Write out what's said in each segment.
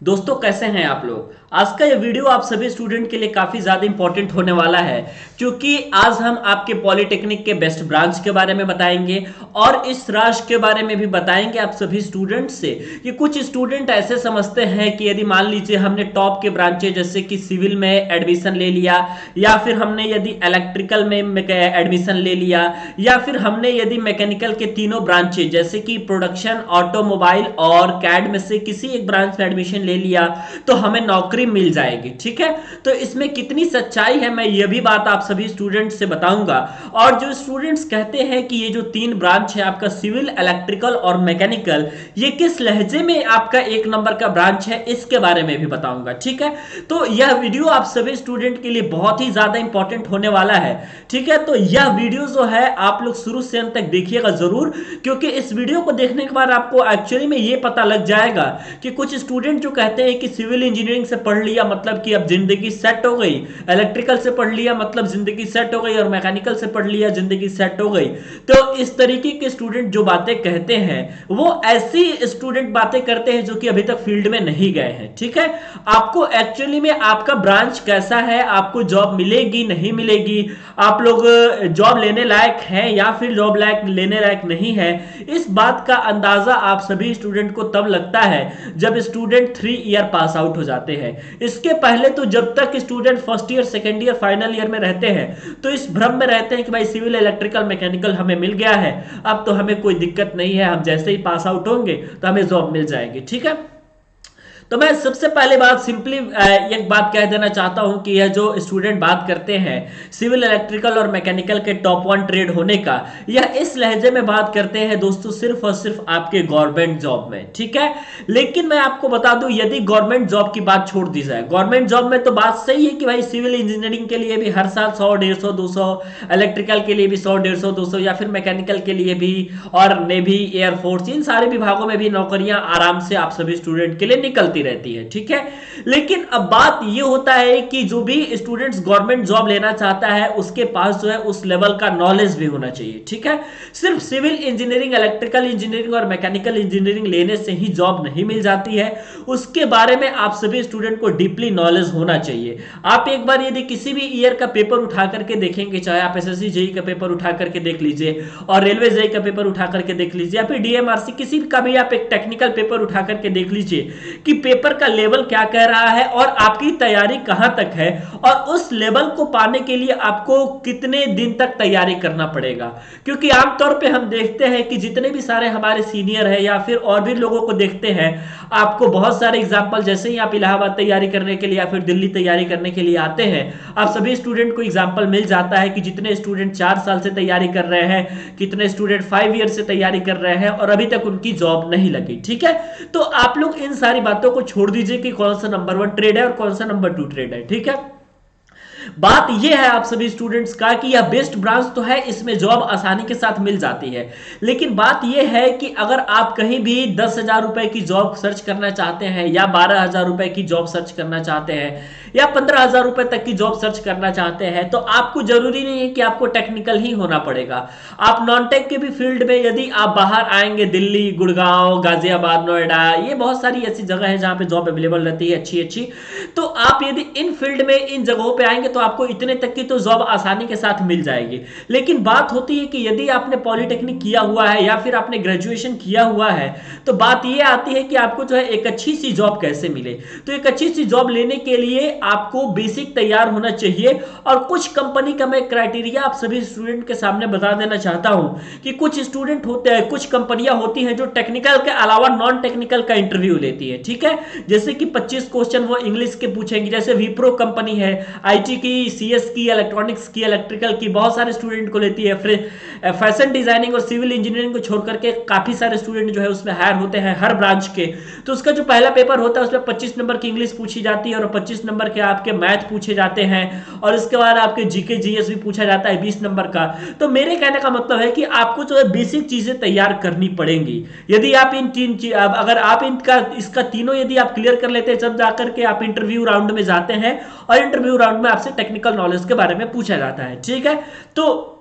दोस्तों कैसे हैं आप लोग। आज का ये वीडियो आप सभी स्टूडेंट के लिए काफी ज्यादा इंपॉर्टेंट होने वाला है, क्योंकि आज हम आपके पॉलिटेक्निक के बेस्ट ब्रांच के बारे में बताएंगे और इस राज के बारे में भी बताएंगे आप सभी स्टूडेंट से कि कुछ स्टूडेंट ऐसे समझते हैं कि यदि मान लीजिए हमने टॉप के ब्रांचेज जैसे कि सिविल में एडमिशन ले लिया, या फिर हमने यदि इलेक्ट्रिकल में एडमिशन ले लिया, या फिर हमने यदि मैकेनिकल के तीनों ब्रांचेज जैसे कि प्रोडक्शन, ऑटोमोबाइल और कैड में से किसी एक ब्रांच में एडमिशन ले लिया तो हमें नौकरी मिल जाएगी। ठीक है, तो इसमें कितनी सच्चाई है मैं यह भी बात आप सभी स्टूडेंट्स से बताऊंगा। और जो स्टूडेंट्स कहते हैं कि ये जो तीन ब्रांच है आपका सिविल, इलेक्ट्रिकल और मैकेनिकल, ये किस लहजे में आपका एक नंबर का ब्रांच है इसके बारे में भी बताऊंगा। ठीक है, तो यह वीडियो आप सभी स्टूडेंट के लिए बहुत ही ज्यादा इंपॉर्टेंट होने वाला है। ठीक है, तो यह वीडियो जो है आप लोग शुरू से अंत तक देखिएगा जरूर, क्योंकि इस वीडियो को देखने के बाद आपको एक्चुअली में यह पता लग जाएगा कि कुछ स्टूडेंट जो कहते हैं कि सिविल इंजीनियरिंग से पढ़ लिया मतलब कि अब जिंदगी सेट हो गई, इलेक्ट्रिकल से पढ़ लिया मतलब जिंदगी सेट हो गई, और मैकेनिकल से पढ़ लिया जिंदगी सेट हो गई। तो इस तरीके के स्टूडेंट जो बातें कहते हैं वो ऐसी स्टूडेंट बातें करते हैं जो कि अभी तक फील्ड में नहीं गए हैं। ठीक है, आपको एक्चुअली में आपका ब्रांच कैसा है, आपको जॉब मिलेगी नहीं मिलेगी, आप लोग जॉब लेने लायक हैं या फिर जॉब लायक लेने लायक नहीं है, इस बात का अंदाजा आप सभी स्टूडेंट को तब लगता है जब स्टूडेंट 3 ईयर पास आउट हो जाते हैं। इसके पहले तो जब तक student first year, second year, final year में रहते हैं तो इस भ्रम में रहते हैं कि भाई सिविल, इलेक्ट्रिकल, मैकेनिकल हमें मिल गया है, अब तो हमें कोई दिक्कत नहीं है, हम जैसे ही पास आउट होंगे तो हमें जॉब मिल जाएगी। ठीक है, तो मैं सबसे पहले बात सिंपली एक बात कह देना चाहता हूं कि यह जो स्टूडेंट बात करते हैं सिविल, इलेक्ट्रिकल और मैकेनिकल के टॉप वन ट्रेड होने का, यह इस लहजे में बात करते हैं दोस्तों सिर्फ और सिर्फ आपके गवर्नमेंट जॉब में। ठीक है, लेकिन मैं आपको बता दूं यदि गवर्नमेंट जॉब की बात छोड़ दी जाए, गवर्नमेंट जॉब में तो बात सही है कि भाई सिविल इंजीनियरिंग के लिए भी हर साल 100, 150, 200, इलेक्ट्रिकल के लिए भी 100, 150, 200, या फिर मैकेनिकल के लिए भी, और नेवी, एयरफोर्स, इन सारे विभागों में भी नौकरियां आराम से आप सभी स्टूडेंट के लिए निकलती रहती है। ठीक है, लेकिन अब बात यह होता है कि जो भी स्टूडेंट्स गवर्नमेंट जॉब लेना चाहता है उसके पास जो है उस लेवल का नॉलेज भी होना चाहिए। ठीक है, सिर्फ सिविल इंजीनियरिंग, इलेक्ट्रिकल इंजीनियरिंग और मैकेनिकल इंजीनियरिंग लेने से ही जॉब नहीं मिल जाती है, उसके बारे में आप सभी स्टूडेंट को डीपली नॉलेज होना चाहिए। आप एक बार यदि किसी भी ईयर का पेपर उठा करके देखेंगे, चाहे आप एसएससी जेई का पेपर उठा करके देख लीजिए और रेलवे जेई का पेपर उठा करके देख लीजिए, या फिर डीएमआरसी किसी का भी आप एक टेक्निकल पेपर उठा करके देख लीजिए कि पेपर का लेवल क्या कह रहा है और आपकी तैयारी कहां तक है, और उस लेवल को पाने के लिए आपको कितने दिन तक तैयारी करना पड़ेगा। क्योंकि आमतौर पे हम देखते हैं कि जितने भी सारे हमारे सीनियर हैं या फिर और भी लोगों को देखते हैं, आपको बहुत सारे एग्जाम्पल, जैसे ही आप इलाहाबाद तैयारी करने के लिए या फिर दिल्ली तैयारी करने के लिए आते हैं, आप सभी स्टूडेंट को एग्जाम्पल मिल जाता है कि जितने स्टूडेंट 4 साल से तैयारी कर रहे हैं, कितने स्टूडेंट 5 ईयर से तैयारी कर रहे हैं और अभी तक उनकी जॉब नहीं लगी। ठीक है, तो आप लोग इन सारी बातों को छोड़ दीजिए कि कौन सा नंबर 1 ट्रेड है और कौन सा नंबर 2 ट्रेड है। ठीक है, बात यह है आप सभी स्टूडेंट्स का कि यह बेस्ट ब्रांच तो है, इसमें जॉब आसानी के साथ मिल जाती है, लेकिन बात यह है कि अगर आप कहीं भी 10,000 रुपए की जॉब सर्च करना चाहते हैं, या 12,000 रुपए की जॉब सर्च करना चाहते हैं, या 15,000 रुपए तक की जॉब सर्च करना चाहते हैं, तो आपको जरूरी नहीं है कि आपको टेक्निकल ही होना पड़ेगा। आप नॉन टेक के भी फील्ड में यदि आप बाहर आएंगे, दिल्ली, गुड़गांव, गाजियाबाद, नोएडा, ये बहुत सारी ऐसी जगह है जहां पे जॉब अवेलेबल रहती है अच्छी अच्छी, तो आप यदि इन फील्ड में, इन जगहों पे आएंगे तो आपको इतने तक की तो जॉब आसानी के साथ मिल जाएगी। लेकिन बात होती है कि यदि आपने पॉलिटेक्निक किया हुआ है या फिर आपने ग्रेजुएशन किया हुआ है, तो बात यह आती है कि आपको जो है एक अच्छी सी जॉब कैसे मिले। तो एक अच्छी सी जॉब लेने के लिए आपको बेसिक तैयार होना चाहिए, और कुछ कंपनी का मैं क्राइटेरिया आप सभी स्टूडेंट के सामने बता देना चाहता हूं कि कुछ स्टूडेंट होते हैं, कुछ कंपनियां होती हैं जो टेक्निकल के अलावा नॉन टेक्निकल का इंटरव्यू लेती है। ठीक है, जैसे कि 25 क्वेश्चन वो इंग्लिश के पूछेंगे, जैसे विप्रो कंपनी है, आईटी की, सीएस की, इलेक्ट्रॉनिक्स की, इलेक्ट्रिकल की, बहुत सारे स्टूडेंट को लेती है। फैशन डिजाइनिंग और सिविल इंजीनियरिंग को छोड़ करके काफी सारे स्टूडेंट जो है उसमें हायर होते हैं हर ब्रांच के। तो उसका जो पहला पेपर होता है उसमें 25 नंबर की इंग्लिश पूछी जाती है और 25 नंबर के आपके मैथ पूछे जाते हैं, और इसके बाद आपके जीके जीएस भी पूछा जाता है 20 नंबर का। तो मेरे कहने का मतलब है कि आपको जो है बेसिक चीजें तैयार करनी पड़ेंगी। यदि आप इन तीन अगर आप इनका इसका तीनों यदि आप क्लियर कर लेते हैं, जब जाकर के आप इंटरव्यू राउंड में जाते हैं, और इंटरव्यू राउंड में आपसे टेक्निकल नॉलेज के बारे में पूछा जाता है। ठीक है, तो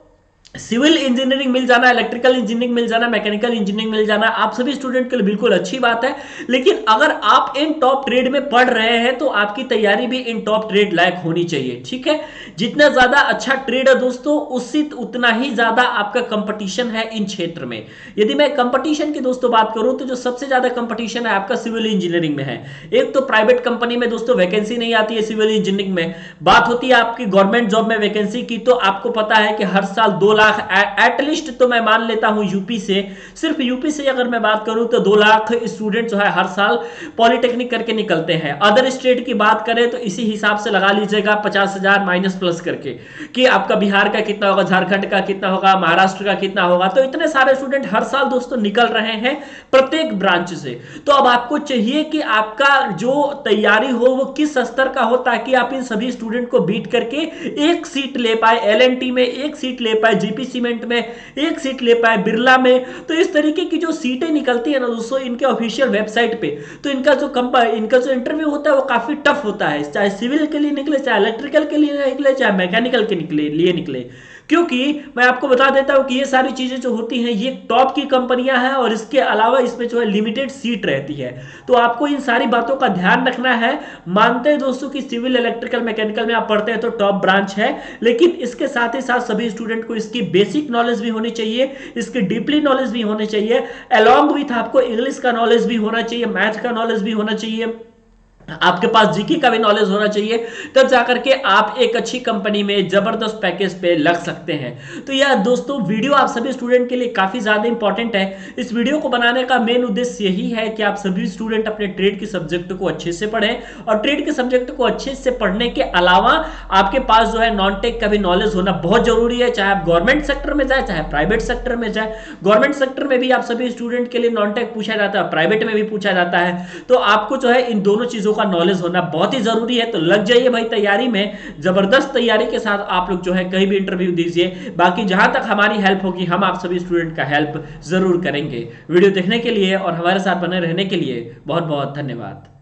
सिविल इंजीनियरिंग मिल जाना, इलेक्ट्रिकल इंजीनियरिंग मिल जाना, मैकेनिकल इंजीनियरिंग मिल जाना आप सभी स्टूडेंट के लिए बिल्कुल अच्छी बात है। लेकिन अगर आप इन टॉप ट्रेड में पढ़ रहे हैं तो आपकी तैयारी भी इन टॉप ट्रेड लायक होनी चाहिए, ठीक है। जितना ज्यादा अच्छा ट्रेड है दोस्तों, उससे उतना ही ज्यादा आपका कंपटीशन है इन क्षेत्र में। यदि मैं कंपटीशन की दोस्तों बात करूं तो जो सबसे ज्यादा कंपटीशन है आपका सिविल इंजीनियरिंग में है। एक तो प्राइवेट कंपनी में दोस्तों वैकेंसी नहीं आती है सिविल इंजीनियरिंग में। बात होती है आपकी गवर्नमेंट जॉब में वैकेंसी की, तो आपको पता है कि हर साल 2 लाख एटलीस्ट तो मैं मान लेता हूं यूपी से, सिर्फ यूपी से अगर मैं बात करूं तो 2 लाख स्टूडेंट जो है हर साल पॉलिटेक्निक करके निकलते हैं। अदर स्टेट की बात करें तो इसी हिसाब से लगा लीजिएगा 50,000 माइनस प्लस करके कि आपका बिहार का कितना होगा, झारखंड का कितना होगा, महाराष्ट्र का कितना होगा। तो इतने सारे स्टूडेंट हर साल दोस्तों निकल रहे हैं प्रत्येक ब्रांच से। तो अब आपको चाहिए कि आपका जो तैयारी हो वो किस स्तर का हो, ताकि आप इन सभी स्टूडेंट को बीट करके एक सीट ले पाए एलएनटी में, एक सीट ले पाए जीपी सीमेंट में, एक सीट ले पाए बिरला में। तो इस तरीके की जो सीटें निकलती है ना दोस्तों इनके ऑफिशियल वेबसाइट पे, तो इनका जो इंटरव्यू होता है वो काफी टफ होता है, चाहे सिविल के लिए निकले, चाहे इलेक्ट्रिकल के लिए निकले, चाहे मैकेनिकल के लिए निकले। क्योंकि मैं आपको बता देता हूं कि ये सारी चीजें जो होती हैं ये टॉप की कंपनियां हैं और इसके अलावा इसमें जो है लिमिटेड सीट रहती है। तो आपको इन सारी बातों का ध्यान रखना है। मानते हैं दोस्तों कि सिविल, इलेक्ट्रिकल, मैकेनिकल में आप पढ़ते हैं तो टॉप ब्रांच है, लेकिन इसके साथ ही साथ सभी स्टूडेंट को इसकी बेसिक नॉलेज भी होनी चाहिए, इसकी डीपली नॉलेज भी होनी चाहिए। अलॉन्ग विथ आपको इंग्लिश का नॉलेज भी होना चाहिए, मैथ का नॉलेज भी होना चाहिए, आपके पास जीके का भी नॉलेज होना चाहिए। तब जाकर के आप एक अच्छी कंपनी में जबरदस्त पैकेज पे लग सकते हैं। तो यह दोस्तों वीडियो आप सभी स्टूडेंट के लिए काफी ज्यादा इंपॉर्टेंट है। इस वीडियो को बनाने का मेन उद्देश्य यही है कि आप सभी स्टूडेंट अपने ट्रेड के सब्जेक्ट को अच्छे से पढ़ें, और ट्रेड के सब्जेक्ट को अच्छे से पढ़ने के अलावा आपके पास जो है नॉन टेक का भी नॉलेज होना बहुत जरूरी है। चाहे आप गवर्नमेंट सेक्टर में जाए, चाहे प्राइवेट सेक्टर में जाए। गवर्नमेंट सेक्टर में भी आप सभी स्टूडेंट के लिए नॉन टेक पूछा जाता है, प्राइवेट में भी पूछा जाता है। तो आपको जो है इन दोनों चीजों का नॉलेज होना बहुत ही जरूरी है। तो लग जाइए भाई तैयारी में, जबरदस्त तैयारी के साथ आप लोग जो है कहीं भी इंटरव्यू दीजिए। बाकी जहां तक हमारी हेल्प होगी हम आप सभी स्टूडेंट का हेल्प जरूर करेंगे। वीडियो देखने के लिए और हमारे साथ बने रहने के लिए बहुत बहुत धन्यवाद।